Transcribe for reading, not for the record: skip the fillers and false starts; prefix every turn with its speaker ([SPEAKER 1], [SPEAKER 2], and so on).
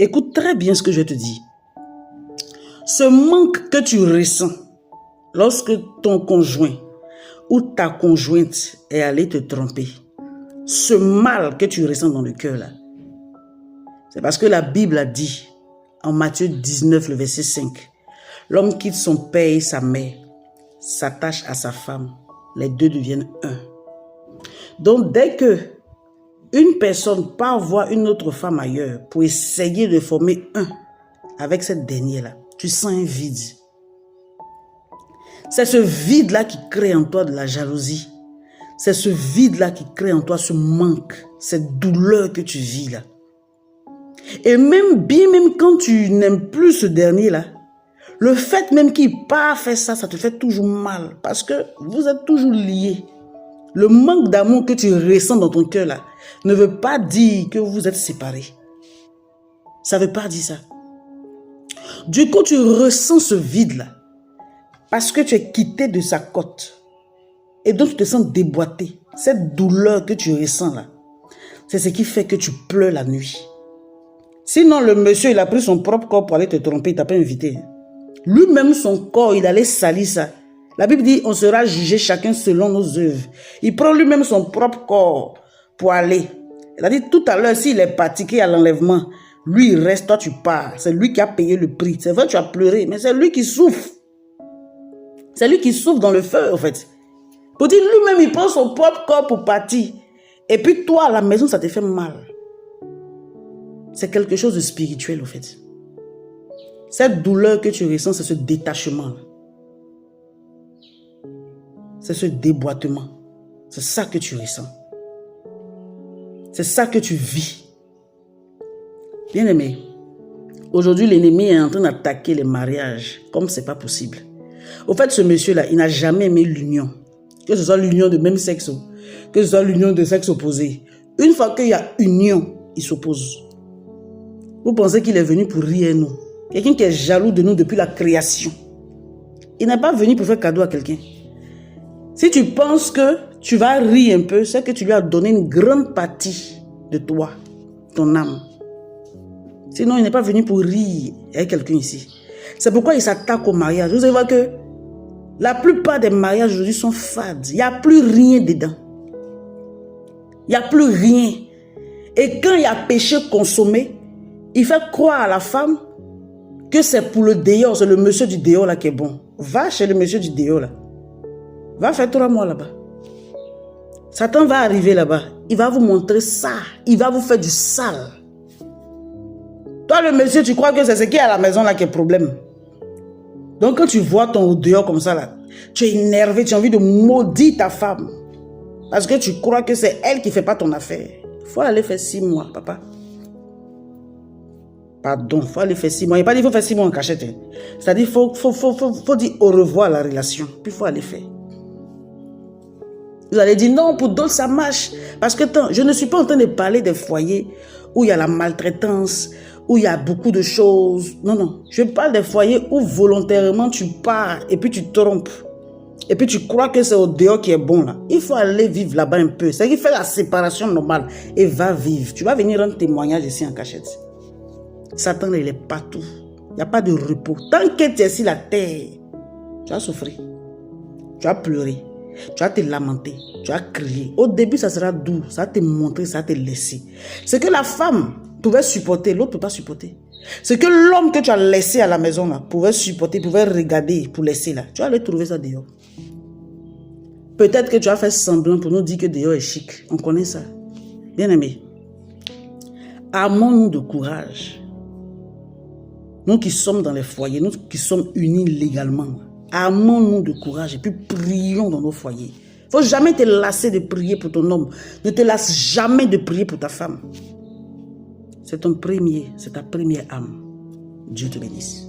[SPEAKER 1] Écoute très bien ce que je te dis. Ce manque que tu ressens lorsque ton conjoint ou ta conjointe est allé te tromper, ce mal que tu ressens dans le cœur là, c'est parce que la Bible a dit en Matthieu 19, le verset 5, l'homme quitte son père et sa mère, s'attache à sa femme, les deux deviennent un. Donc dès que une personne part voir une autre femme ailleurs pour essayer de former un avec cette dernière-là, tu sens un vide. C'est ce vide-là qui crée en toi de la jalousie. C'est ce vide-là qui crée en toi ce manque, cette douleur que tu vis là. Et même quand tu n'aimes plus ce dernier-là, le fait même qu'il part faire ça, ça te fait toujours mal parce que vous êtes toujours liés. Le manque d'amour que tu ressens dans ton cœur là ne veut pas dire que vous êtes séparés. Ça ne veut pas dire ça. Du coup, tu ressens ce vide là parce que tu es quitté de sa côte et donc tu te sens déboîté. Cette douleur que tu ressens là, c'est ce qui fait que tu pleures la nuit. Sinon, le monsieur, il a pris son propre corps pour aller te tromper, il t'a pas invité. Lui-même, son corps, il allait salir ça. La Bible dit, on sera jugé chacun selon nos œuvres. Il prend lui-même son propre corps pour aller. Il a dit tout à l'heure, s'il est pratiqué à l'enlèvement, lui, il reste, toi, tu pars. C'est lui qui a payé le prix. C'est vrai, tu as pleuré, mais c'est lui qui souffre. C'est lui qui souffre dans le feu, en fait. Pour dire, lui-même, il prend son propre corps pour partir. Et puis toi, à la maison, ça te fait mal. C'est quelque chose de spirituel, en fait. Cette douleur que tu ressens, c'est ce détachement. C'est ce déboîtement. C'est ça que tu ressens. C'est ça que tu vis. Bien-aimé, aujourd'hui, l'ennemi est en train d'attaquer les mariages comme c'est pas possible. Au fait, ce monsieur-là, il n'a jamais aimé l'union. Que ce soit l'union de même sexe, que ce soit l'union de sexe opposé. Une fois qu'il y a union, il s'oppose. Vous pensez qu'il est venu pour rire nous? Quelqu'un qui est jaloux de nous depuis la création. Il n'est pas venu pour faire cadeau à quelqu'un. Si tu penses que tu vas rire un peu, c'est que tu lui as donné une grande partie de toi, ton âme. Sinon, il n'est pas venu pour rire avec quelqu'un ici. C'est pourquoi il s'attaque au mariage. Vous allez voir que la plupart des mariages aujourd'hui sont fades. Il n'y a plus rien dedans. Il n'y a plus rien. Et quand il y a péché consommé, il fait croire à la femme que c'est pour le dehors, c'est le monsieur du dehors là qui est bon. Va chez le monsieur du dehors là. Va faire 3 mois là-bas. Satan va arriver là-bas. Il va vous montrer ça. Il va vous faire du sale. Toi, le monsieur, tu crois que c'est ce qui est à la maison là qui est problème. Donc, quand tu vois ton dehors comme ça là, tu es énervé, tu as envie de maudire ta femme. Parce que tu crois que c'est elle qui ne fait pas ton affaire. Il faut aller faire 6 mois, papa. Pardon, il faut aller faire 6 mois. Il n'y a pas dit qu'il faut faire 6 mois en cachette. C'est-à-dire qu'il faut dire au revoir à la relation. Puis il faut aller faire. Vous allez dire non, pour d'autres ça marche. Parce que je ne suis pas en train de parler des foyers où il y a la maltraitance, où il y a beaucoup de choses. Non, non. Je parle des foyers où volontairement tu pars et puis tu te trompes. Et puis tu crois que c'est au dehors qui est bon là. Il faut aller vivre là-bas un peu. C'est-à-dire qu'il fait la séparation normale et va vivre. Tu vas venir rendre témoignage ici en cachette. Satan, il est partout. Il n'y a pas de repos. Tant que tu es sur la terre, tu vas souffrir. Tu vas pleurer. Tu vas te lamenter. Tu vas crier. Au début, ça sera doux. Ça va te montrer, ça va te laisser. Ce que la femme pouvait supporter, l'autre ne peut pas supporter. Ce que l'homme que tu as laissé à la maison là, pouvait supporter, pouvait regarder pour laisser là. Tu vas aller trouver ça dehors. Peut-être que tu as fait semblant pour nous dire que dehors est chic. On connaît ça. Bien aimé. Armons-nous de courage. Nous qui sommes dans les foyers, nous qui sommes unis légalement, armons-nous de courage et puis prions dans nos foyers. Il ne faut jamais te lasser de prier pour ton homme. Ne te lasse jamais de prier pour ta femme. C'est ta première âme. Dieu te bénisse.